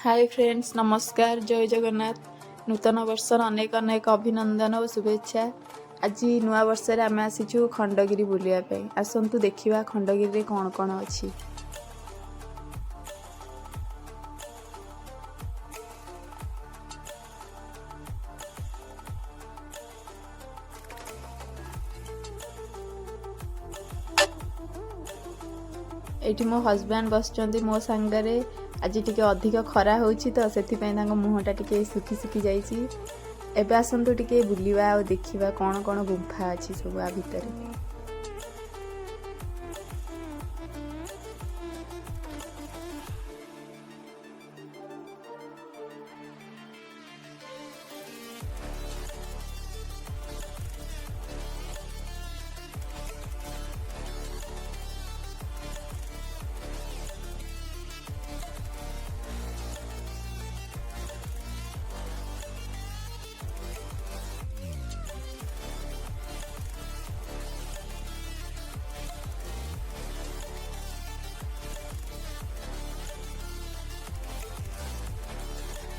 Hi friends, नमस्कार, जय जगन्नाथ। नूतन वर्षर अनेक अनेक अभिनंदन और शुभेच्छा। आज नुआ वर्ष आम आसीचु खंडगिरी बुलिया। आसतु देखा खंडगिरी कौन कौन अच्छी। एठी मो हस्बैंड बसचंदी मो सांगरे। आज टिके अधिक खरा होची तो सेथिपई तांको मुहटा टिके सुखी सुखी जाईची। एबे आसंतु टिके बुलिवा और देखिबा कौन कौन गुंफा अछि सब आ भितर।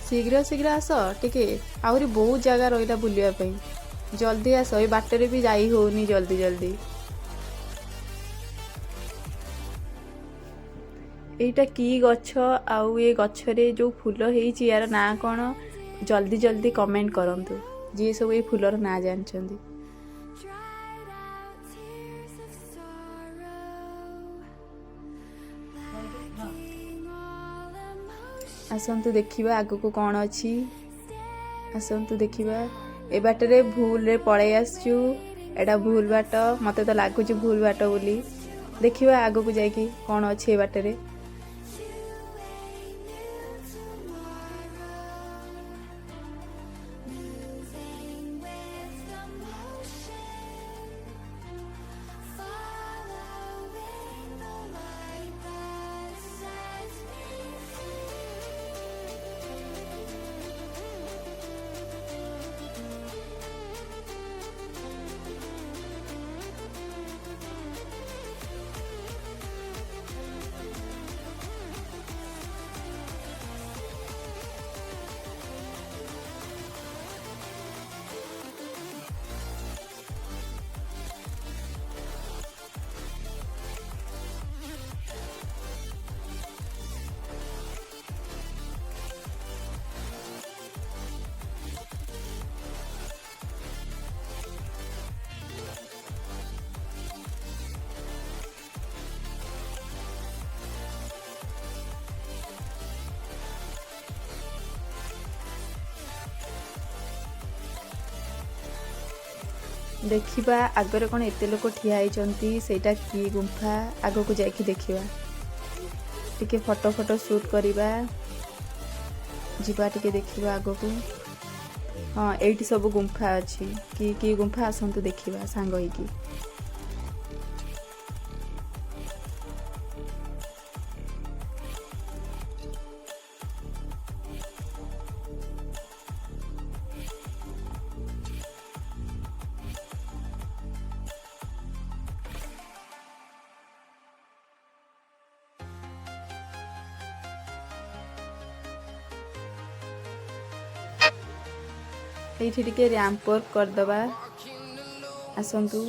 शीघ्र शीघ्र आस टिके, आहरी बहुत जगह रहा बुलिया। जल्दी आस, ये बाटर भी जाई होनी जल्दी जल्दी। एटा की गछ आउ ये गछरे जो फूल होईची यार ना कौन, जल्दी जल्दी कमेंट करंतु जी सब ये फूलर ना जानछंदी। आसंतु देखिबा आगु को कौन अच्छी। आसंतु देखिबा ए बाटरे भूल रे पळै आसचु। एटा भूल बाट, मते तो लागुची भूल बाट बोली। देखिबा आगु को जाई कौन अच्छी ए बाटरे। देखिबा आगरे कौन एते लोक ठिया होइचंती, सेटा की गुंफा आगो को जाइकी देखिबा। टिके फोटो फोटो शूट करिबा, जिबा टिके देखिबा आगो को। हाँ, एठी सब गुंफा अछि। की गुंफा आसंतु देखिबा सांग होइकी। एठी टिके रैंप वर्क कर दबा। आसंतु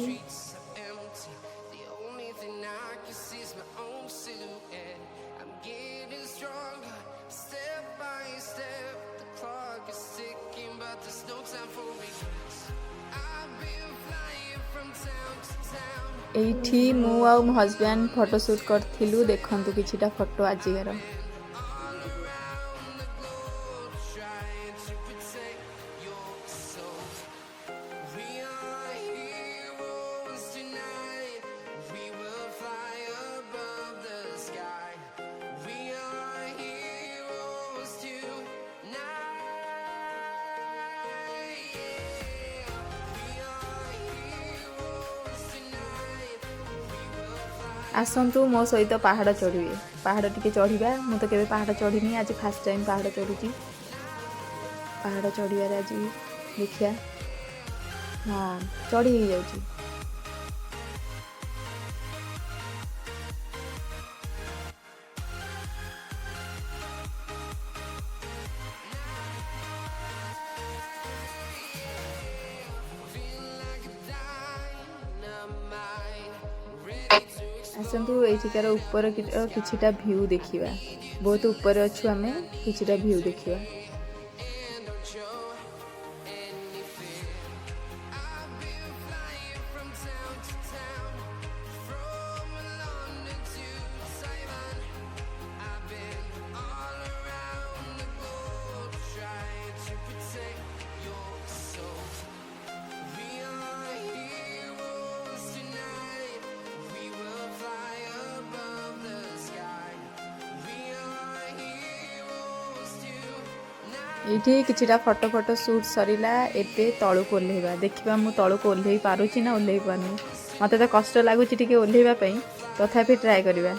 एठी मु आ मो हस्बैंड फोटो शूट करथिलु। देखंतु किछिटा फोटो आजिगर। आसंतु मो सहित पहाड़ चढ़िए। पहाड़ टिके चढ़ा। मु तो केबे पहाड़ चढ़ीनी, आज फास्ट टाइम पहाड़ चढ़ुची। पहाड़ चढ़ियार आज देखिया। हाँ, चढ़ी ही जाउची। आसतु एठिकार ऊपर किछिटा व्यू देखिबा। बहुत ऊपर अच्छु आमे किछिटा व्यू देखिबा। ये किछिटा फोटो फोटो शूट सरीला एबे तळुक ओल्हेबा। देखिबा मु तळुक ओल्हेई पारुची ना ओल्हेई पारनी। मते तो कष्ट लागुची टिके ओल्हेइबा पई, तथापि ट्राई करिबा।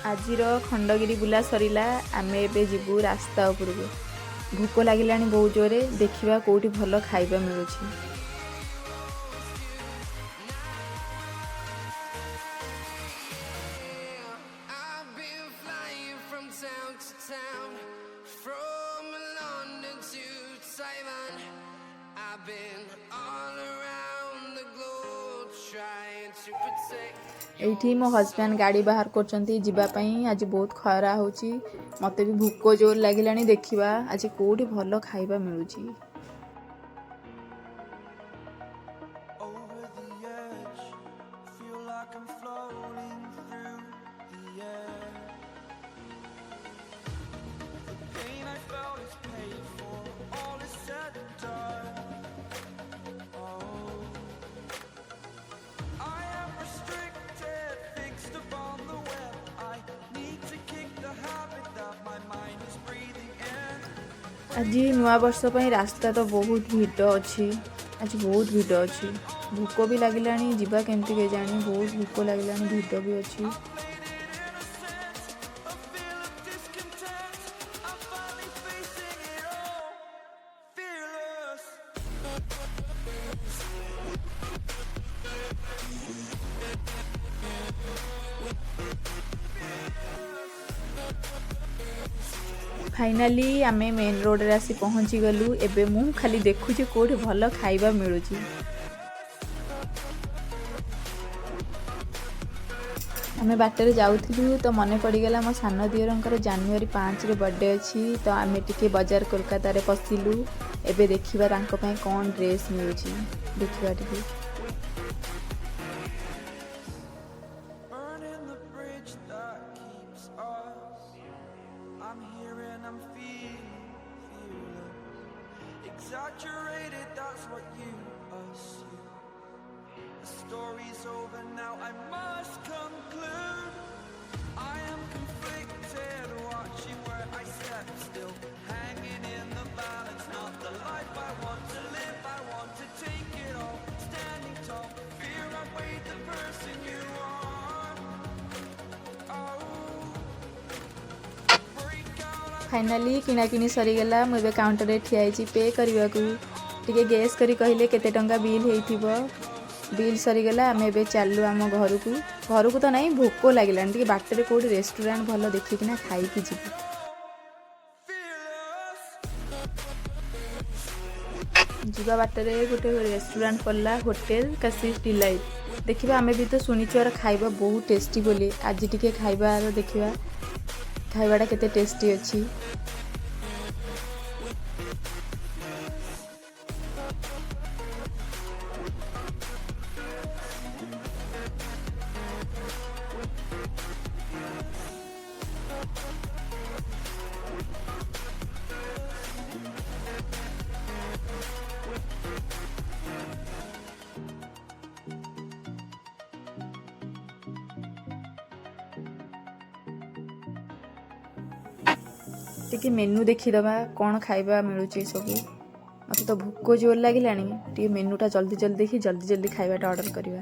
आजिर खंडगिरी बुला सरीला। आमे एबे जिबू रास्ता उपरकू। भूक लागिलानी बहुत जोरे। देखिबा कोठी भलो खाइबा मिलुची। एठी मो हस्बैंड गाड़ी बाहर करचंती जिबा पई। आज बहुत खरा होची। मते भी भूक जोर लागिलानी। देखिबा आज कोठी भलो खाइबा मिलुची। आज नुआ वर्ष पर रास्ता तो बहुत भीड़ अच्छी। आज बहुत भीड़ अच्छी। भूक भी लगिलानी। जीवा केमती के जानी। बहुत भूक लगिलानी। भीड़ भी अच्छी। फाइनाली आमे मेन रोड रे आसी पहुंची गलु। एबे मु खाली देखुची कोठी भलो खाइबा मिलुची। आमे बाटर जाउथिलु तो मने पड़ी गला मो सान दियरंकर जनवरी 5 रे बर्थडे अछि। तो आमे टिके बाजार कोलकाता रे पसिलु। एबे देखिबा तांको पय कोन ड्रेस मिलुची। देखिबा टिके exaggerated, that's what you assume. The story's over now, I must conclude. I am conflicted, watching where I step still, hanging in the balance, not the life I want to live. I want to take it all, standing tall, fear I weighed the person you are. Oh, finally किना किनी सरी गला। मु एबे counter रे ठिया आइची पे करबा को। टिके गेस करी कहिले केते टंका बिल हेइथिबो। बिल सरी गला। आमे एबे चाललु आम घर को तो नहीं। भूक लागिलान टिके बाट रे कोडी रेस्टोरेंट भलो देखि किना खाई कि जिबु। जिबा बाट रे गोटे रेस्टोरेंट पल्ला होटल कासिस डिलाइट। देखिबा आमे भी तो सुनिचोर खाइबा बहुत टेस्टी बोली। आज टिके खाइबा देखिबा खाइबाटा केते टेस्टी अछि। ଟିକେ ମେନୁ ଦେଖିଦେବା କ'ଣ ଖାଇବା ମିଳୁଛି ସବୁ। ମୋତେ ତ ଭୋକ ଜୋର ଲାଗିଲାଣି, ଟିକେ ମେନୁଟା ଜଲ୍ଦି ଜଲ୍ଦି ଦେଖି ଜଲ୍ଦି ଜଲ୍ଦି ଖାଇବାଟା ଅର୍ଡ଼ର କରିବା।